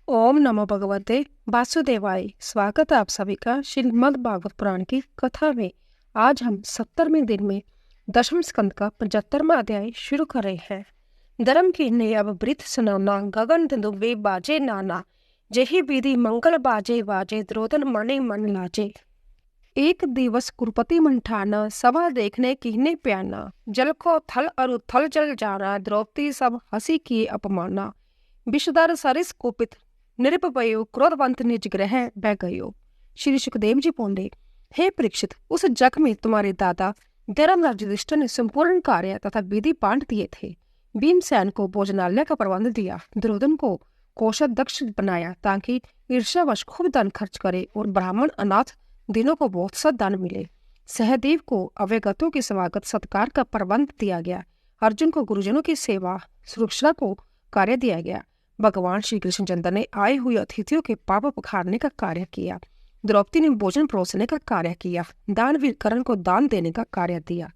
ओम नमो भगवते वासुदेवाय। स्वागत है आप सभी का श्रीमद् भागवत पुराण की कथा में। आज हम 70वें दिन में दशम स्कंद का 75वां अध्याय शुरू कर रहे हैं। धर्म की ने अब वृथ सुनाना, गगन दुबे बाजे नाना, जेहि विधि मंगल बाजे बाजे, द्रोदन मणि मन लाजे। एक दिवस कुरुपति मन ठाना, सभा देखने कीने प्याना, जल को थल और थल जल जाना, द्रौपदी सब हंसी किए अपमाना। विषधर सरिस कुपित निरपयो, क्रोधवंत निज ग्रह बह गयो। श्री सुखदेव जी बोले, हे परीक्षित, उस जग में तुम्हारे दादा धर्मराज युधिष्ठिर ने संपूर्ण कार्य तथा विधि बांट दिए थे। भीमसेन को भोजनालय का प्रबंध दिया, दुर्योधन को कोषाध्यक्ष बनाया ताकि ईर्ष्यावश खूब धन खर्च करे और ब्राह्मण अनाथ दिनों को बहुत सा दान मिले। सहदेव को अवगतों के स्वागत सत्कार का प्रबंध दिया गया। अर्जुन को गुरुजनों की सेवा सुरक्षा को कार्य दिया गया। भगवान श्री कृष्णचंद्र ने आए हुए अतिथियों के पाप पखारने का कार्य किया। द्रौपदी ने भोजन परोसने का कार्य किया। दानवीर कर्ण को दान देने का कार्य दिया।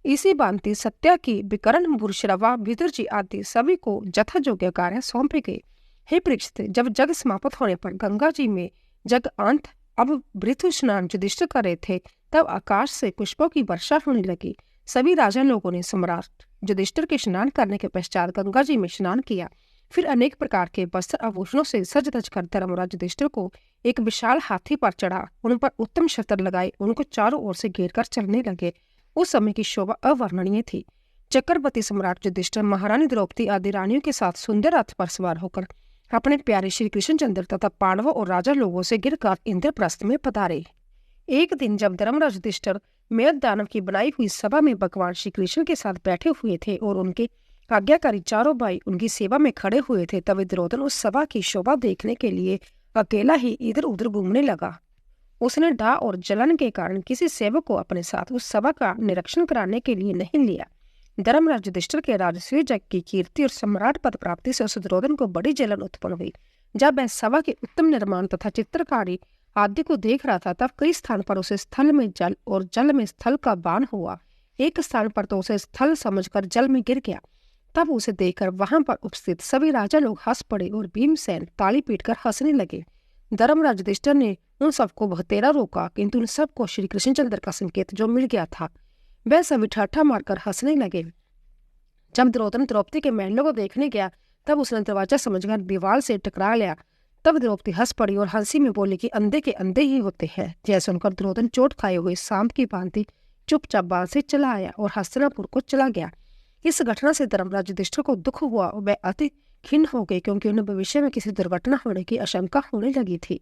इसी भांति सत्या की विकर्ण भूषरवा विदुर जी आदि सभी को यथायोग्य कार्य सौंपे गए। हे परीक्षित, जब जग समाप्त होने पर गंगा जी में जग अंत अब भृतु स्नान युधिष्ठिर कर रहे थे, तब आकाश से पुष्पों की वर्षा होने लगी। सभी राजा लोगों ने सम्राट युधिष्ठिर के स्नान करने के पश्चात गंगा जी में स्नान किया। फिर अनेक प्रकार के वस्त्र आभूषणों से सज धज कर धर्मराज युधिष्ठिर को एक विशाल हाथी पर चढ़ा, उन पर उत्तम शस्त्र लगाए, उनको चारों ओर से घेर कर चलने लगे। उस समय की शोभा अवर्णनीय थी। चक्रवर्ती सम्राट युधिष्ठिर महारानी द्रौपदी आदि रानियों के साथ सुंदर रथ पर सवार होकर अपने प्यारे श्री कृष्णचंद्र तथा पांडवों और राजा लोगों से गिरकर इंद्रप्रस्थ में पधारे। एक दिन जब धर्मराज युधिष्ठिर मेद दानव की बनाई हुई सभा में भगवान श्री कृष्ण के साथ बैठे हुए थे और उनके आज्ञाकारी चारों भाई उनकी सेवा में खड़े हुए थे, तब दुर्योधन उस सभा की शोभा देखने के लिए अकेला ही इधर उधर घूमने लगा। उसने डा और जलन के कारण किसी सेवक को अपने साथ उस सभा का निरीक्षण कराने के लिए नहीं लिया। धर्मराज युधिष्ठिर के राजसूय जग की कीर्ति और सम्राट पद प्राप्ति से उस दुर्योधन को बड़ी जलन उत्पन्न हुई। जब वह सभा के उत्तम निर्माण तथा चित्रकारी आदि को देख रहा था, तब कई स्थान पर उसे स्थल में जल और जल में स्थल का बाण हुआ। एक स्थान पर तो उसे स्थल समझकर जल में गिर गया। तब उसे देखकर वहां पर उपस्थित सभी राजा लोग हंस पड़े और भीमसेन ताली पीटकर हंसने लगे। धर्मराज युधिष्ठिर ने उन सबको बहतेरा रोका, किंतु उन सबको श्री कृष्णचंद्र का संकेत जो मिल गया था, वह सभी ठाठा मारकर हंसने लगे। जब दुर्योधन द्रौपदी के महलों को देखने गया, तब उसने दरवाजा समझकर दीवार से टकरा लिया। तब द्रौपदी हंस पड़ी और हंसी में बोली कि अंधे के अंधे ही होते हैं। जैसे सुनकर दुर्योधन चोट खाए हुए सांप की भांति चुपचाप बाण से चला आया और हस्तिनापुर को चला गया। इस घटना से धर्मराज युधिष्ठिर को दुख हुआ और वह अति खिन्न हो गए, क्योंकि उन्हें भविष्य में किसी दुर्घटना होने की आशंका होने लगी थी।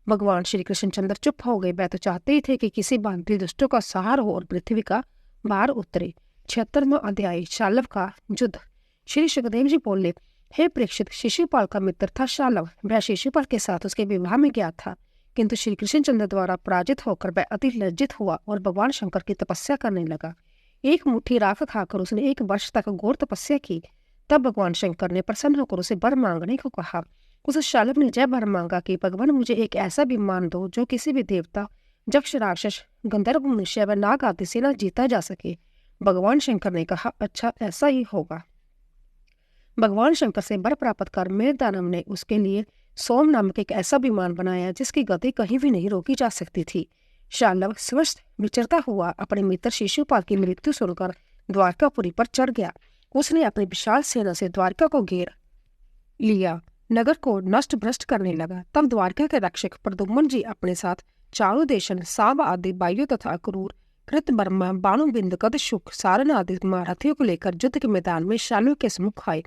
भगवान श्री कृष्णचंद्र चुप हो गए। वह तो चाहते ही थे कि किसी भांति दुष्टों का सहार हो और पृथ्वी का भार उतरे। 76वां अध्याय शाल्व का युद्ध। श्री सुखदेव जी बोले, हे परीक्षित, शिशुपाल का मित्र था शाल्व। वह शिशुपाल के साथ उसके विवाह में गया था, किंतु श्री कृष्णचंद्र द्वारा पराजित होकर वह अति लज्जित हुआ और भगवान शंकर की तपस्या करने लगा। एक मुट्ठी राख खाकर उसने 1 वर्ष तक घोर तपस्या की। तब भगवान शंकर ने प्रसन्न होकर उसे वर मांगने को कहा। उस शाल्व ने जय वर मांगा कि भगवान, मुझे एक ऐसा विमान दो जो किसी भी देवता, यक्ष, राक्षस, गंधर्व, मनुष्य व नाग आदि से न जीता जा सके। भगवान शंकर ने कहा, अच्छा, ऐसा ही होगा। भगवान शंकर से वर प्राप्त कर मेघदानव ने उसके लिए सोम नामक एक ऐसा विमान बनाया जिसकी गति कहीं भी नहीं रोकी जा सकती थी। शाल्व स्वस्थ विचरता हुआ अपने मित्र शिशुपाल की मृत्यु सुनकर द्वारकापुरी पर चढ़ गया। उसने अपनी विशाल सेना से द्वारका को घेर लिया, नगर को नष्ट भ्रष्ट करने लगा। तब द्वारका के रक्षक प्रद्युम्न जी अपने साथ चारों देशन, सांब आदि वायु तथा क्रूर, कृतवर्मा, बाणुबिंद, गद, शुक, सारण आदि महारथियों को लेकर युद्ध के मैदान में शाल्व के सम्मुख आए।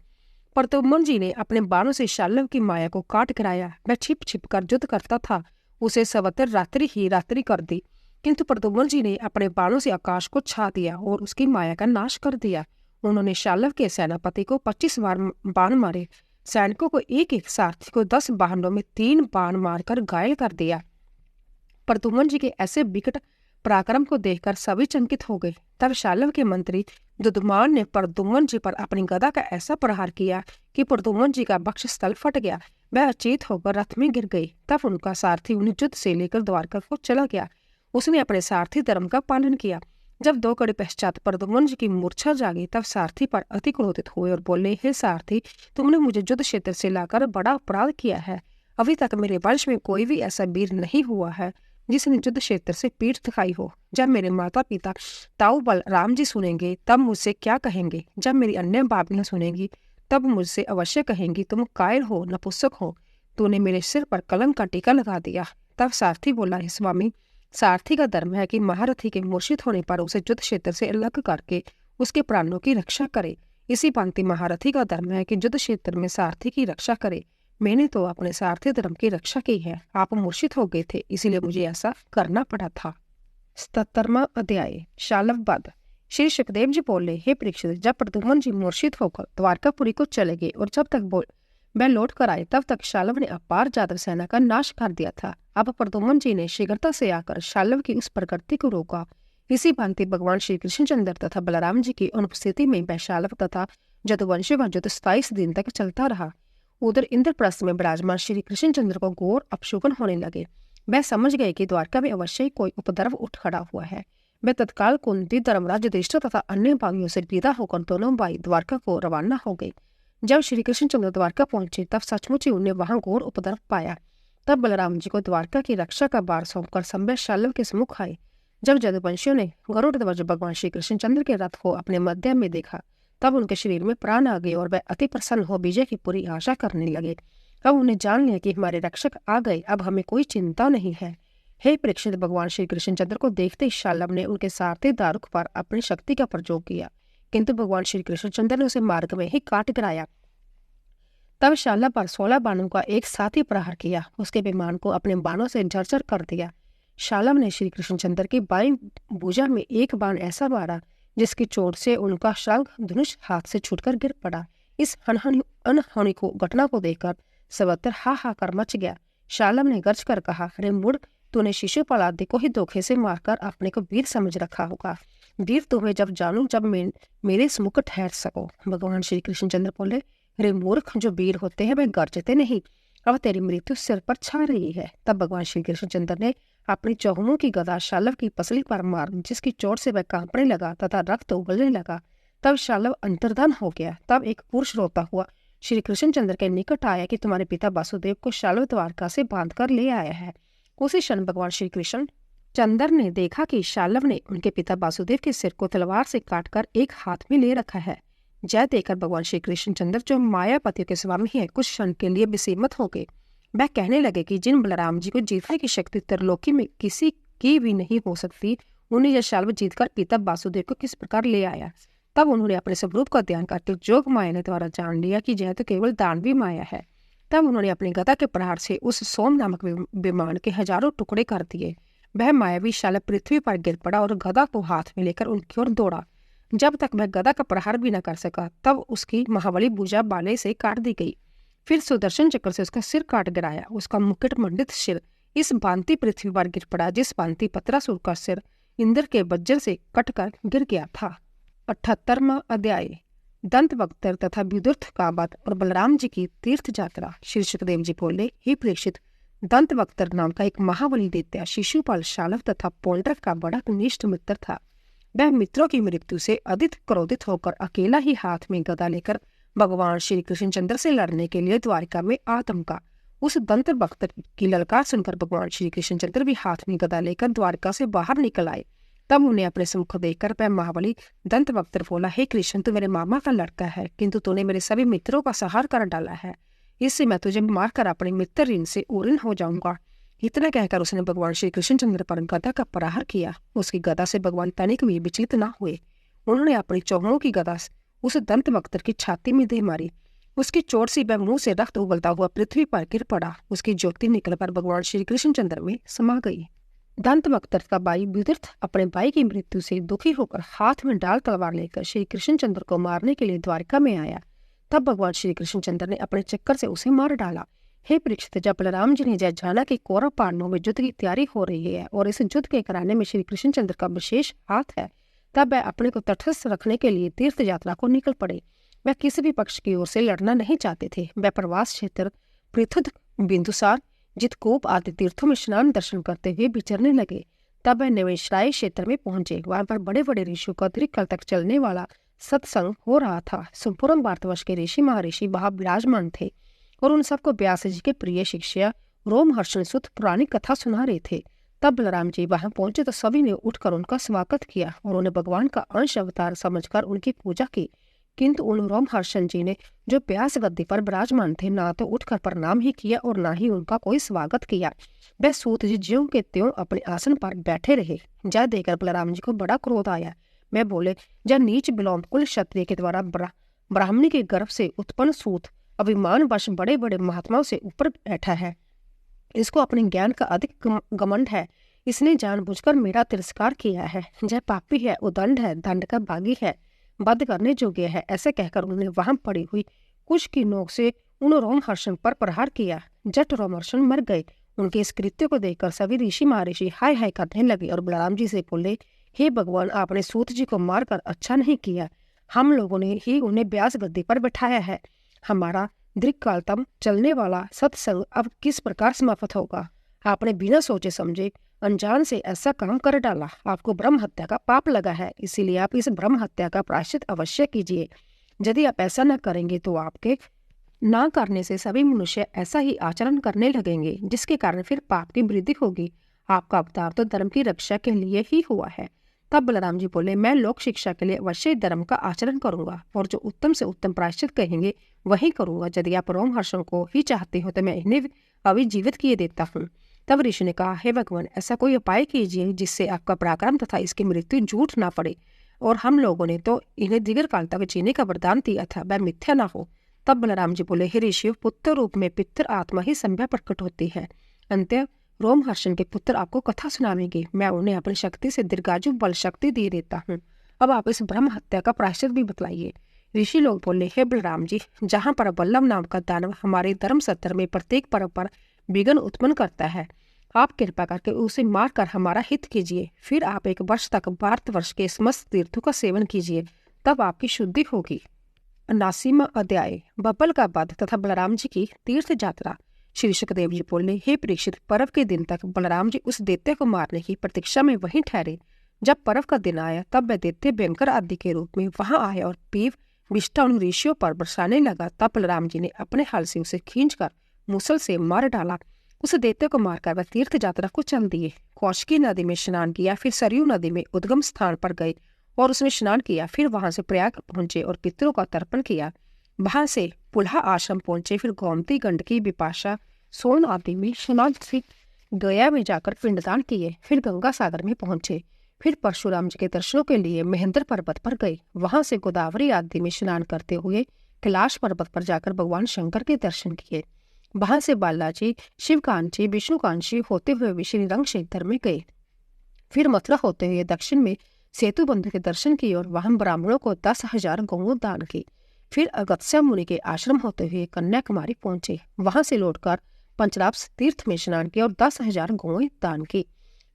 प्रद्युम्न जी ने अपने बाणों से शाल्व की माया को काट गिराया। वह छिप छिप कर युद्ध करता था। उसे सवतर रात्रि ही रात्रि कर दी, किंतु प्रद्युम्न जी ने अपने बाणों से आकाश को छा दिया और उसकी माया का नाश कर दिया। उन्होंने शाल्व के सेनापति को 25 बार बाण मारे। सैनिकों को एक सारथी को 10 बाणों में 3 बाण मारकर घायल कर दिया। प्रद्युम्न जी के ऐसे विकट पराक्रम को देखकर सभी चंकित हो गए। तब शाल्व के मंत्री दुदुमान ने प्रद्युम्न जी पर अपनी गदा का ऐसा प्रहार किया कि प्रद्युम्न जी का वक्षस्थल फट गया। वह अचेत होकर रथ में गिर गई। तब उनका सारथी उन्हें युद्ध से लेकर द्वारका को चला गया। उसने अपने सारथी धर्म का पालन किया। जब 2 कड़ी पश्चात प्रद्युम्न जी की मूर्छा जागी, तब सारथी पर अति क्रोधित हुए और बोले, हे सारथी, तुमने मुझे युद्ध क्षेत्र से लाकर बड़ा अपराध किया है। अभी तक मेरे वंश में कोई भी ऐसा वीर नहीं हुआ है जिसने युद्ध क्षेत्र से पीठ दिखाई हो। जब मेरे माता पिता ताऊ बलराम जी सुनेंगे तब मुझसे क्या कहेंगे? जब मेरी अन्य भाभियां सुनेंगी तब मुझसे अवश्य कहेंगी, तुम कायर हो, नपुंसक हो, तूने मेरे सिर पर कलंक का टीका लगा दिया। तब सारथी बोला, है स्वामी, सारथी का धर्म है कि महारथी के मूर्छित होने पर उसे युद्ध क्षेत्र से अलग करके उसके प्राणों की रक्षा करे। इसी भांति महारथी का धर्म है कि युद्ध क्षेत्र में सारथी की रक्षा करे। मैंने तो अपने सारथी धर्म की रक्षा की है। आप मूर्छित हो गए थे, इसीलिए मुझे ऐसा करना पड़ा था। 77वां अध्याय शाल्व वध। श्री सुखदेव जी बोले, हे परीक्षित, जब प्रद्युम्न जी मूर्छित होकर द्वारकापुरी को चले गए और जब तक वह लौट कर आए तब तक शाल्व ने अपार जादव सेना का नाश कर दिया था। अब प्रद्युम्न जी ने शीघ्रता से आकर शाल्व की उस प्रकृति को रोका। इसी भांति भगवान श्री कृष्णचंद्र तथा बलराम जी की अनुपस्थिति में वह शाल्व तथा जदुवंशी का युद्ध 27 दिन तक चलता रहा। उधर इंद्रप्रस्थ में विराजमान श्री कृष्णचंद्र को घोर अपशुकन होने लगे। वह समझ गए कि द्वारका में अवश्य ही कोई उपद्रव उठ खड़ा हुआ है। वह तत्काल कुंती, धर्मराज, युधिष्ठिर तथा अन्य भाइयों से विदा होकर दोनों भाई द्वारका को रवाना हो गए। जब श्री कृष्णचंद्र द्वारका पहुंचे तब सचमुच ही उन्हें वहां घोर उपद्रव पाया। तब बलराम जी को द्वारका की रक्षा का भार सौंपकर संभय शाल्व के सम्मुख आए। जब जदुवंशियों ने गरुड़ ध्वज भगवान श्री कृष्णचंद्र के रथ को अपने मध्य में देखा तब उनके शरीर में प्राण आ गए और वह अति प्रसन्न हो विजय की पूरी आशा करने लगे। अब उन्हें जान लिया कि हमारे रक्षक आ गए, अब हमें कोई चिंता नहीं है। हे परीक्षित, भगवान श्री कृष्णचंद्र को देखते ही शाल्व ने उनके सारथी दारुक पर अपनी शक्ति का प्रयोग किया, किंतु भगवान श्री कृष्णचंद्र ने उसे मार्ग में ही काट गिराया। तब शाल्व पर 16 बाणों का एक साथ ही प्रहार किया, उसके विमान को अपने बाणों से झरझर कर दिया। शाल्व ने श्री कृष्णचंद्र की बाईं भुजा में एक बाण ऐसा मारा जिसकी चोट से उनका शंख धनुष हाथ से छूटकर गिर पड़ा। इस अनहोनी को घटना को देखकर सर्वत्र हाहाकार मच गया। शाल्व ने गर्ज कर कहा, अरे मूढ़, तूने शिशुपाल आदि को ही धोखे से मारकर अपने को वीर समझ रखा होगा। वीर तुम्हें जब जानू जब मेरे सम्मुख ठहर सको। भगवान श्री कृष्णचंद्र बोले, अरे मूर्ख, जो वीर होते हैं वे गरजते नहीं। अब तेरी मृत्यु सिर पर छा रही है। तब भगवान श्री कृष्णचंद्र ने अपनी चौहुओं की गदा शाल्व की पसली पर मार, जिसकी चोट से वह कांपने लगा तथा रक्त उबलने लगा। तब शाल्व अंतर्धान हो गया। तब एक पुरुष रोता हुआ श्री कृष्णचंद्र के निकट आया कि तुम्हारे पिता वासुदेव को शाल्व द्वारका से बांध कर ले आया है। उसी क्षण भगवान श्री कृष्णचंद्र ने देखा कि शाल्व ने उनके पिता वासुदेव के सिर को तलवार से काटकर एक हाथ में ले रखा है। जय देखकर भगवान श्री कृष्णचंद्र, जो मायापतियों के स्वामी है, कुछ क्षण के लिए विसीमत हो गए। वह कहने लगे कि जिन बलराम जी को जीतने की शक्ति त्रिलोकी में किसी की भी नहीं हो सकती, उन्हें यह शाल्व जीतकर पिता वासुदेव को किस प्रकार ले आया। तब उन्होंने अपने स्वरूप का ध्यान करके जोग माया ने द्वारा जान लिया कि यह तो केवल दानवी माया है। तब उन्होंने अपनी गदा के प्रहार से उस सोम नामक विमान के हजारों टुकड़े कर दिए। वह मायावी शाल्व पृथ्वी पर गिर पड़ा और गदा को हाथ में लेकर उनकी ओर दौड़ा। जब तक वह गदा का प्रहार भी न कर सका तब उसकी महाबली भुजा बाले से काट दी गई। फिर सुदर्शन चक्र से उसका सिर काट गिराया। उसका मुकुट मंडित सिर इस भांति पृथ्वी पर गिर पड़ा जिस भांति पत्रासुर का सिर इंद्र के वज्र से कटकर गिर गया था। 78वां अध्याय दंत वक्तर तथा विदुर्थ का वध और बलराम जी की तीर्थ यात्रा। श्री सुखदेव जी बोले, हे परीक्षित, दंत वक्तर नाम का एक महाबली दैत्य शिशुपाल, शाल्व तथा पौंड्रक का बड़ा घनिष्ठ मित्र था। वह मित्रों की मृत्यु से अधिक क्रोधित होकर अकेला ही हाथ में गदा लेकर भगवान श्री कृष्णचंद्र से लड़ने के लिए द्वारिका में आतंका। उस दंत वक्तर की ललकार सुनकर भगवान श्री कृष्णचंद्र भी हाथ में गदा लेकर द्वारिका से बाहर निकल आए। तब उन्हें अपने सम्मुख देखकर वह महाबली दंत वक्तर बोला, हे कृष्ण, तू मेरे मामा का लड़का है, किंतु तूने मेरे सभी मित्रों का संहार कर डाला है। इससे मैं तुझे मारकर अपने मित्र ऋण से ऊर्ण हो जाऊंगा। इतना कहकर उसने भगवान श्री कृष्णचंद्र पर गदा का प्रहार किया। उसकी गदा से भगवान तनिक भी विचलित न हुए। उन्होंने अपनी चौहों की गदा उस दंत वक्तर की छाती में दे मारी। उसकी चोट से वह मुंह से रक्त उबलता हुआ पृथ्वी पर गिर पड़ा। उसकी ज्योति निकलकर भगवान श्री कृष्णचंद्र में समा गई। दंत वक्तर का भाई विदुर्थ अपने भाई की मृत्यु से दुखी होकर हाथ में डाल तलवार लेकर श्री कृष्णचंद्र को मारने के लिए द्वारिका में आया। तब भगवान श्री कृष्णचंद्र ने अपने चक्कर से उसे मार डाला। हे परीक्षित, जब बलराम जी ने जय जाना कि कौरव पांडवों में युद्ध की तैयारी हो रही है और इस युद्ध के कराने में श्री कृष्णचंद्र का विशेष हाथ है, तब वह अपने को तटस्थ रखने के लिए तीर्थ यात्रा को निकल पड़े। वह किसी भी पक्ष की ओर से लड़ना नहीं चाहते थे। वह प्रवास क्षेत्र पृथुद, बिंदुसार, जितकोप आदि तीर्थों में स्नान दर्शन करते हुए विचरने लगे। तब वह निवेशराय क्षेत्र में पहुंचे। वहां पर बड़े बड़े ऋषियों का दीर्घ काल तक चलने वाला सत्संग हो रहा था। संपूर्ण भारतवर्ष के ऋषि महर्षि वहां विराजमान थे। और उन सबको व्यास जी के प्रिय शिष्य रोमहर्षण सुत पुरानी कथा सुना रहे थे। तब बलराम जी वहां पहुंचे तो सभी ने उठकर उनका स्वागत किया और उन्हें भगवान का अंश अवतार समझकर उनकी पूजा की। किंतु उन रोमहर्षण जी ने, जो व्यास गद्दी पर विराजमान थे, ना तो उठकर प्रणाम ही किया और ना ही उनका कोई स्वागत किया। वह सूत जी ज्यों के त्यों अपने आसन पर बैठे रहे। जय देकर बलराम जी को बड़ा क्रोध आया। मैं बोले, जय नीच विलोम कुल क्षत्रिय के द्वारा ब्राह्मणी के गर्भ से उत्पन्न सूत अभिमान वश बड़े बड़े महात्माओं से ऊपर बैठा है। इसको अपने ज्ञान का अधिक घमंड है। इसने जानबूझकर मेरा तिरस्कार किया है। जय पापी है, उदंड है, दंड का भागी है, वध करने योग्य है। ऐसे कहकर उन्होंने वहां पड़ी हुई कुश की नोक से उन रोमहर्षण पर प्रहार किया। जट रोमहर्षण मर गए। उनके इस कृत्य को देखकर सभी ऋषि महर्षि हाय हाय करने लगे और बलराम जी से बोले, हे भगवान, आपने सूत जी को मारकर अच्छा नहीं किया। हम लोगों ने ही उन्हें व्यास गद्दी पर बैठाया है। हमारा दीर्घकाल चलने वाला सत्संग अब किस प्रकार समाप्त होगा। आपने बिना सोचे समझे अनजान से ऐसा काम कर डाला। आपको ब्रह्म हत्या का पाप लगा है, इसीलिए आप इस ब्रह्म हत्या का प्रायश्चित अवश्य कीजिए। यदि आप ऐसा न करेंगे तो आपके ना करने से सभी मनुष्य ऐसा ही आचरण करने लगेंगे, जिसके कारण फिर पाप की वृद्धि होगी। आपका अवतार तो धर्म की रक्षा के लिए ही हुआ है। तब बलराम जी बोले, मैं लोक शिक्षा के लिए अवश्य धर्म का आचरण करूंगा और जो उत्तम से उत्तम प्रायश्चित कहेंगे वही करूंगा। यदि आप रोमहर्षण को ही चाहते हो तो मैं इन्हें अभी जीवित किए देता हूँ। तब ऋषि ने कहा, हे भगवान, ऐसा कोई उपाय कीजिए जिससे आपका पराक्रम तथा इसकी मृत्यु झूठ ना पड़े, और हम लोगों ने तो इन्हें दीर्घ काल तक जीने का वरदान दिया था, वह मिथ्या ना हो। तब बलराम जी बोले, हे ऋषि, पुत्र रूप में पितर आत्मा ही संभव प्रकट होती है। अंत्य रोमहर्षण के पुत्र आपको कथा सुनावेंगे। मैं उन्हें अपनी शक्ति से दीर्घायु बल शक्ति दे देता हूँ। अब आप इस ब्रह्म हत्या का प्रायश्चित भी बतलाइए। ऋषि लोग बोले, हे बलराम जी, जहाँ पर बल्लभ नाम का दानव हमारे धर्म सत्र में प्रत्येक पर्व पर विघ्न उत्पन्न करता है, आप कृपा करके उसे मार कर हमारा हित कीजिए। फिर आप 1 वर्ष तक भारतवर्ष के समस्त तीर्थों का सेवन कीजिए, तब आपकी शुद्धि होगी। 79वां अध्याय, बब्बल का वध तथा बलराम जी की तीर्थ यात्रा। श्री सुखदेव जी बोले, हे परीक्षित, पर्व के दिन तक बलराम जी उस दैत्य को मारने की प्रतीक्षा में वहीं ठहरे। जब पर्व का दिन आया तब वह दैत्य भयंकर आदि के रूप में वहां आया और पीव विष्ठा उन ऋषियों पर बरसाने लगा। तब बलराम जी ने अपने हल से उसे खींचकर मुसल से मार डाला। उस दैत्य को मारकर वह तीर्थ यात्रा को चल दिए। कौशिकी नदी में स्नान किया, फिर सरयू नदी में उद्गम स्थान पर गए और उसमें स्नान किया। फिर वहां से प्रयाग पहुंचे और पितरों का तर्पण किया। वहां से पुलहा आश्रम पहुंचे, फिर गोमती, गंडकी, विपाशा, सोन आदि में स्नान, फिर गया में जाकर पिंडदान किए। फिर गंगा सागर में पहुंचे, फिर परशुराम जी के दर्शनों के लिए महेंद्र पर्वत पर गए। वहां से गोदावरी आदि में स्नान करते हुए कैलाश पर्वत पर जाकर भगवान शंकर के दर्शन किए। वहां से बालाजी, शिवकांची, विष्णुकांची होते हुए श्रीरंग क्षेत्र में गए। फिर मथुरा होते हुए दक्षिण में सेतु बंधु के दर्शन किए और वहां ब्राह्मणों को 10,000 गौओं दान की। फिर अगस्त्य मुनि के आश्रम होते हुए कन्याकुमारी पहुंचे। वहां से लौटकर पंचराप तीर्थ में स्नान किया और 10,000 गौएं दान की।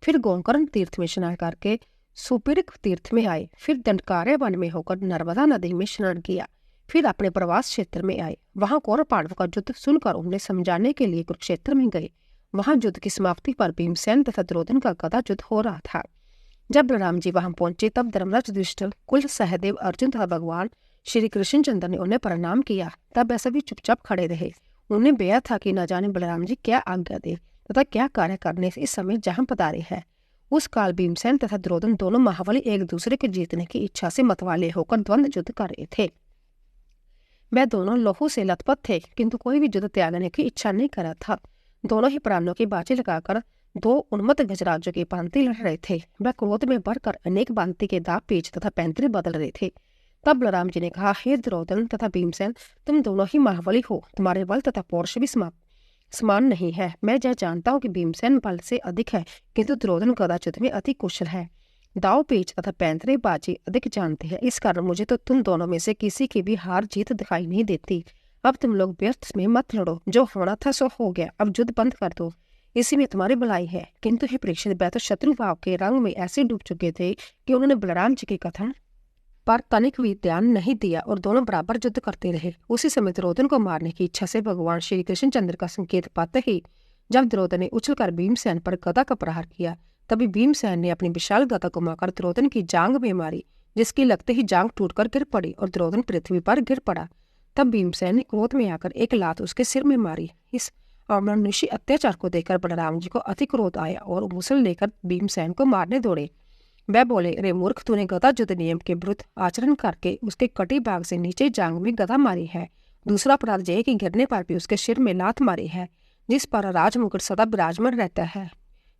फिर गोकर्ण तीर्थ में स्नान करके सुपिरिक तीर्थ में आए। फिर दंडकारण्य वन में होकर नर्मदा नदी में स्नान किया। फिर अपने प्रवास क्षेत्र में आए। वहां कौरव पांडव का युद्ध सुनकर उन्हें समझाने के लिए कुरुक्षेत्र में गए। वहां युद्ध की समाप्ति पर भीमसेन तथा दुर्योधन का गदा युद्ध हो रहा था। जब बलराम जी वहां पहुंचे तब धर्मराज युधिष्ठिर, कुल सहदेव, अर्जुन तथा भगवान श्री कृष्णचंद्र ने उन्हें प्रणाम किया। तब वे सभी चुपचाप खड़े रहे। उन्हें बेया था कि न जाने बलराम जी क्या आज्ञा दे तथा क्या कार्य करने से इस समय जहां पधारे हैं। उस काल भीमसेन तथा दुर्योधन दोनों महाबली एक दूसरे को जीतने की इच्छा से मतवाले होकर द्वंद्व युद्ध कर रहे थे। वह दोनों लोहू से लथपथ थे, किंतु कोई भी युद्ध त्यागने की इच्छा नहीं कर रहा था। दोनों ही प्राणों की बाजी लगाकर 2 उन्मत्त गजराजों की पांति लड़ रहे थे। वह क्रोध में बढ़कर अनेक बांति के दाव, पेच तथा पैंतरे बदल रहे थे। तब बलराम जी ने कहा, हे दुर्योधन तथा भीमसेन, तुम दोनों ही महाबली हो, तुम्हारे बल तथा पौरुष भी समान नहीं है। मैं यह जानता हूँ कि भीमसेन बल से अधिक है, किंतु दुर्योधन गदायुद्ध में अति कुशल है। दाव, पेच तथा पैंतरे बाजी अधिक जानते हैं। इस कारण मुझे तो तुम दोनों में से किसी की भी हार जीत दिखाई नहीं देती। अब तुम लोग व्यर्थ में मत लड़ो। जो होना था सो हो गया, अब युद्ध बंद कर दो, इसी में तुम्हारी भलाई है। किंतु हे परीक्षित, वह तो शत्रु भाव के रंग में ऐसे डूब चुके थे कि उन्होंने बलराम जी के कथन पर तनिक भी ध्यान नहीं दिया और दोनों बराबर युद्ध करते रहे। उसी समय दुर्योधन को मारने की इच्छा से भगवान श्री कृष्णचंद्र का संकेत पाते ही जब दुर्योधन ने उछलकर भीमसेन पर गदा का प्रहार किया, तभी भीमसेन ने अपनी विशाल गदा घुमाकर दुर्योधन की जांग में मारी, जिसकी लगते ही जांग टूटकर गिर पड़ी और दुर्योधन पृथ्वी पर गिर पड़ा। तब भीमसेन ने क्रोध में आकर एक लात उसके सिर में मारी। इस अमानुषी अत्याचार को देखकर बलराम जी को अति क्रोध आया और मुसल लेकर भीमसेन को मारने दौड़े। वह बोले, रे मूर्ख, तूने गदा युद्ध नियम के विरुद्ध आचरण करके उसके कटी भाग से नीचे जांग में गदा मारी है। दूसरा अपराध यह कि गिरने पर भी उसके सिर में लात मारी है, जिस पर राजमुकुट सदा विराजमान रहता है,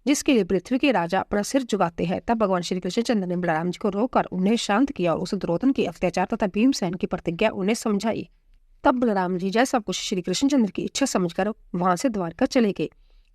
जिसके लिए पृथ्वी के राजा अपना सिर झुकाते हैं। तब भगवान श्री कृष्णचंद्र ने बलराम जी को रोककर उन्हें शांत किया और उस दुर्योधन के अत्याचार तथा भीमसेन की प्रतिज्ञा उन्हें समझाई। तब बलराम जी जैसा कुछ श्री कृष्णचंद्र की इच्छा समझकर वहां से द्वारका चले गए।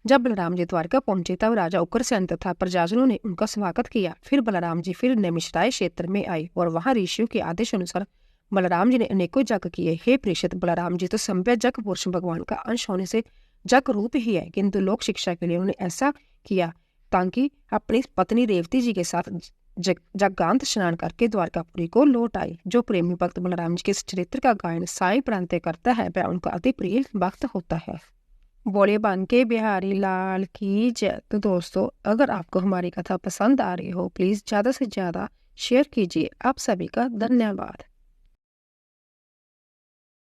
जब बलराम जी द्वारका पहुंचे तब राजा उग्रसेन तथा प्रजाजनों ने उनका स्वागत किया। फिर बलराम जी फिर नैमिषारण्य क्षेत्र में आए और वहां ऋषियों के आदेश अनुसार बलराम जी ने अनेकों यज्ञ किए। हे प्रेषित, बलराम जी तो संभव जग पुरुष भगवान का अंश होने से जग रूप ही है, किंतु लोक शिक्षा के लिए उन्होंने ऐसा किया ताकि अपनी पत्नी रेवती जी के साथ जगांत स्नान करके द्वारकापुरी को लौट आए। जो प्रेमी भक्त बलराम जी के इस चरित्र का गायन साई प्रांत करता है वह उनका अति प्रिय भक्त होता है। बोले बांके बिहारी लाल की जय। तो दोस्तों, अगर आपको हमारी कथा पसंद आ रही हो प्लीज़ ज़्यादा से ज़्यादा शेयर कीजिए। आप सभी का धन्यवाद।